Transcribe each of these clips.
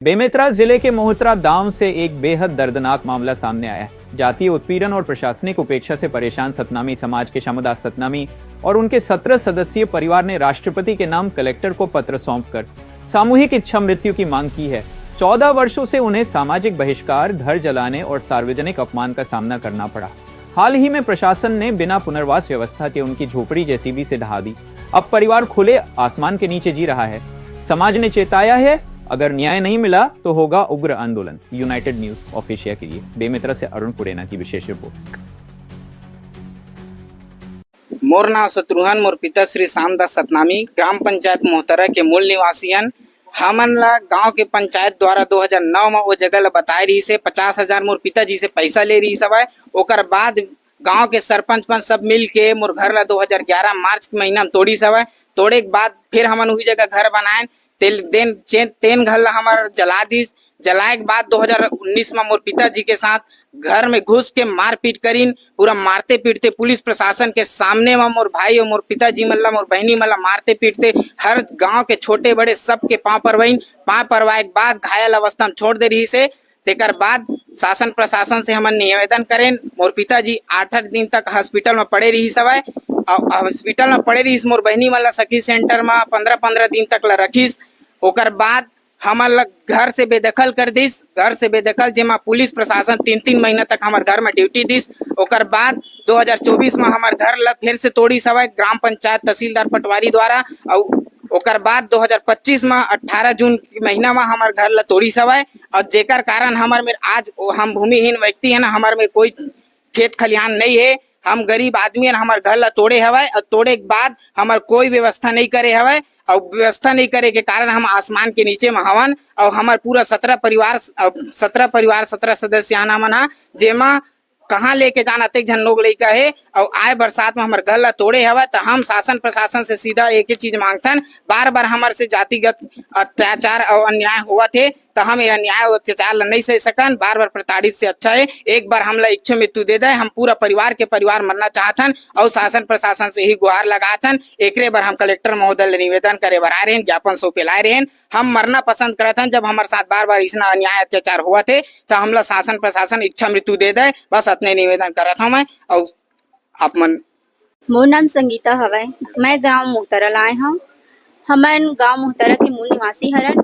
बेमेतरा जिले के मोहतरा गांव से एक बेहद दर्दनाक मामला सामने आया है। जातीय उत्पीड़न और प्रशासनिक उपेक्षा से परेशान सतनामी समाज के श्यामदास सतनामी और उनके 17 सदस्यीय परिवार ने राष्ट्रपति के नाम कलेक्टर को पत्र सौंपकर सामूहिक इच्छा मृत्यु की मांग की है। 14 वर्षों से उन्हें सामाजिक बहिष्कार, घर जलाने और सार्वजनिक अपमान का सामना करना पड़ा। हाल ही में प्रशासन ने बिना पुनर्वास व्यवस्था के उनकी झोपड़ी जेसीबी से ढहा दी। अब परिवार खुले आसमान के नीचे जी रहा है। समाज ने चेताया है, अगर न्याय नहीं मिला तो होगा उग्र आंदोलन। यूनाइटेड न्यूज ऑफ एशिया के लिए बेमेतरा से अरुण पुरेना की विशेष रिपोर्ट। मोर नाम शत्रुघ्न, मोर पिता श्री श्यामदास सतनामी, ग्राम पंचायत मोहतरा के मूल निवासियन। हमन ला गांव के पंचायत द्वारा 2009 में वो जगह ला बताई रही से 50,000 मोर पिताजी से पैसा ले रही सब है। ओकर बाद गांव के सरपंच पन सब मिल के मोर घर ला 2011 मार्च के महीना में तोड़ी सब है। तोड़े के बाद फिर हमन वही जगह घर बनाए। तेन घर ला हमार जला दीस। जलाए के बाद 2019 में मोर पिताजी के साथ घर में घुस के मारपीट करीन। पूरा मारते पीटते पुलिस प्रशासन के सामने में मोर भाई और मोर पिताजी मतलब मोर बहनी मतलब मारते पीटते हर गांव के छोटे बड़े सबके पाँव परवाए के बाद घायल अवस्था में छोड़ दे रही से। तेकर बाद शासन प्रशासन से हमन निवेदन करें। मोर पिताजी 8 दिन तक हॉस्पिटल में पड़े रही सब है। हॉस्पिटल में पड़े रही मोर बहनी मतलब सखी सेंटर में 15 दिन तक ला रखीस। ओकर बाद हमन ला घर से बेदखल कर दिस। घर से बेदखल जेमा पुलिस प्रशासन 3 महीना तक हमार घर में ड्यूटी दिस। ओकर बाद 2024 में हमार घर ला फिर से तोड़ी सब है ग्राम पंचायत तहसीलदार पटवारी द्वारा। और ओकर बाद 2025 में 18 जून के महीना में हमार घर ला तोड़ी सब है। और जेकर कारण हमार में आज हम भूमिहीन व्यक्ति है ना, हमार में कोई खेत खलिहान नहीं है। हम गरीब आदमी है, हमार घर ला तोड़े हवाए और तोड़े के बाद हमार कोई व्यवस्था नहीं करे हवाए। और व्यवस्था नहीं करे के कारण हम आसमान के नीचे में हवन। और हमार पूरा 17 परिवार 17 सदस्य आना मना जेमा कहाँ लेके जाना तक झन लोग लइका है। और आए बरसात में हमार घर ला तोड़े हवा। तो हम शासन प्रशासन से सीधा एक ही चीज मांगथन, बार बार हमारे से जातिगत अत्याचार और अन्याय हुआ थे तो हम ये अन्याय और अत्याचार ला नहीं सह सकन। बार बार प्रताड़ित से अच्छा है एक बार हमला इच्छा मृत्यु दे दे। हम पूरा परिवार मरना चाहथन और शासन प्रशासन से ही गुहार लगाथन। एकरे बार हम कलेक्टर महोदय निवेदन करे बर आए रहे, ज्ञापन सौंपे लाए रहे। हम मरना पसंद करथन। जब हमारे साथ बार बार इतना अन्याय अत्याचार हुआ थे तो हमला शासन प्रशासन इच्छा मृत्यु दे दे। बस इतने निवेदन करत हूँ मैं। और आप मन मोर नाम संगीता हवय, मैं गांव मोहतरा लाए हूँ। हमन गांव मोहतरा के मूल निवासी हरन।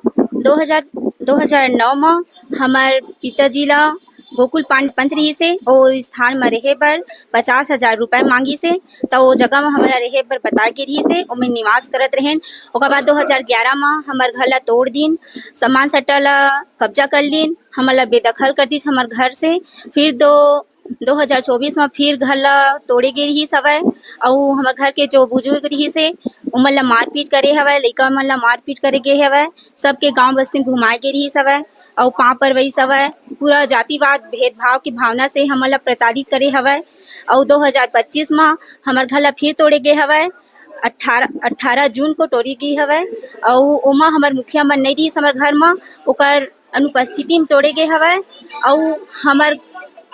2009 में हमार पिताजी ला गोकुल पंच रही से और स्थान में रहे बर 50,000 रुपए मांगी से। तो वो जगह में हमारा रहे बर बता के रही से ओमें निवास करत रहें। ओकर बाद 2011 में हमार घर ला तोड़ दिन, सामान सट्टा ला कब्जा कर लीन, हमारा बेदखल कर दी हमार घर से। फिर 2024 में फिर घर ला तोड़े गे रही सवय। और हमार घर के जो बुजुर्ग रही से उमन ला मारपीट करे हवय, लइका मन ला मारपीट करे गे हवय। सबके गांव बस्ती घुमाए गे रही सवय और पाँव पर वही सवय। पूरा जातिवाद भेदभाव की भावना से हमन ला प्रताड़ित करे हवय। और 2025 में हमार घर ला फिर तोड़े गे हवय। 18 जून को तोड़ी गई हवय। और ओमा हमार मुखिया मन नहीं रही हमार घर में, ओकर अनुपस्थिति में तोड़े गे हवय। और हमार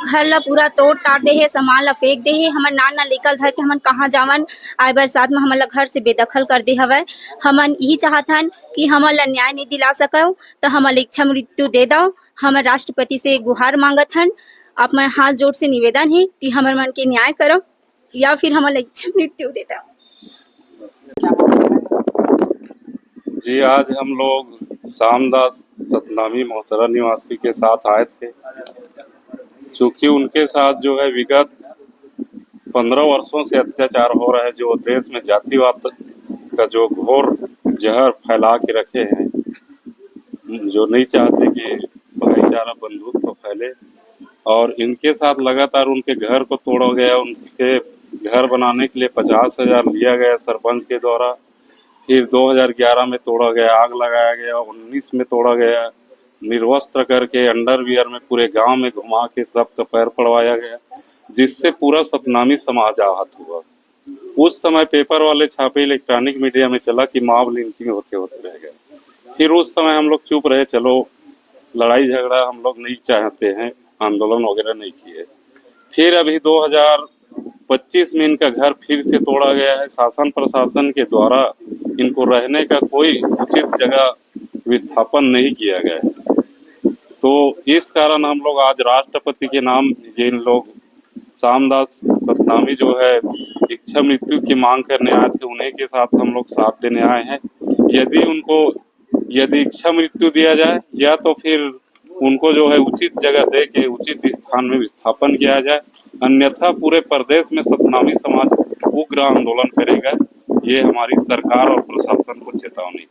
घर ला पूरा तोड़ ताड़ दे है, सामान ला फेंक दे है। हमन नान लेकर धर के हमन कहाँ जावन। आए बरसात में हमन ला घर से बेदखल कर दे हवय। हमन यही चाहथन कि हमन ला न्याय नहीं दिला सको तो हमन इच्छा मृत्यु दे दो। हमर राष्ट्रपति से गुहार मांगत हन। आप मन हाथ जोड़ से निवेदन है कि हमर मन के न्याय करो या फिर हमन इच्छा मृत्यु दे दो। जी, आज हम लोग श्यामदास सतनामी मोहतरा निवासी के साथ आए थे। चूँकि उनके साथ जो है विगत 15 वर्षों से अत्याचार हो रहा है, जो देश में जातिवाद का जो घोर जहर फैला के रखे हैं, जो नहीं चाहते कि भाईचारा बंधुत्व तो फैले। और इनके साथ लगातार उनके घर को तोड़ा गया। उनके घर बनाने के लिए 50,000 लिया गया सरपंच के द्वारा। फिर 2011 में तोड़ा गया, आग लगाया गया। 19 में तोड़ा गया, निर्वस्त्र करके अंडरवियर में पूरे गांव में घुमा के सबका पैर पड़वाया गया, जिससे पूरा सतनामी समाज आहत हुआ। उस समय पेपर वाले छापे, इलेक्ट्रॉनिक मीडिया में चला कि मॉब लिंचिंग होते होते रह गए। फिर उस समय हम लोग चुप रहे, चलो लड़ाई झगड़ा हम लोग नहीं चाहते हैं, आंदोलन वगैरह नहीं किए। फिर अभी 2025 में इनका घर फिर से तोड़ा गया है। शासन प्रशासन के द्वारा इनको रहने का कोई उचित जगह विस्थापन नहीं किया गया है। तो इस कारण हम लोग आज राष्ट्रपति के नाम जिन लोग सामदास सतनामी जो है इच्छा मृत्यु की मांग करने आए थे, उन्हीं के साथ हम लोग साथ देने आए हैं। यदि इच्छा मृत्यु दिया जाए या तो फिर उनको जो है उचित जगह दे के उचित स्थान में विस्थापन किया जाए, अन्यथा पूरे प्रदेश में सतनामी समाज उग्र आंदोलन करेगा। ये हमारी सरकार और प्रशासन को चेतावनी।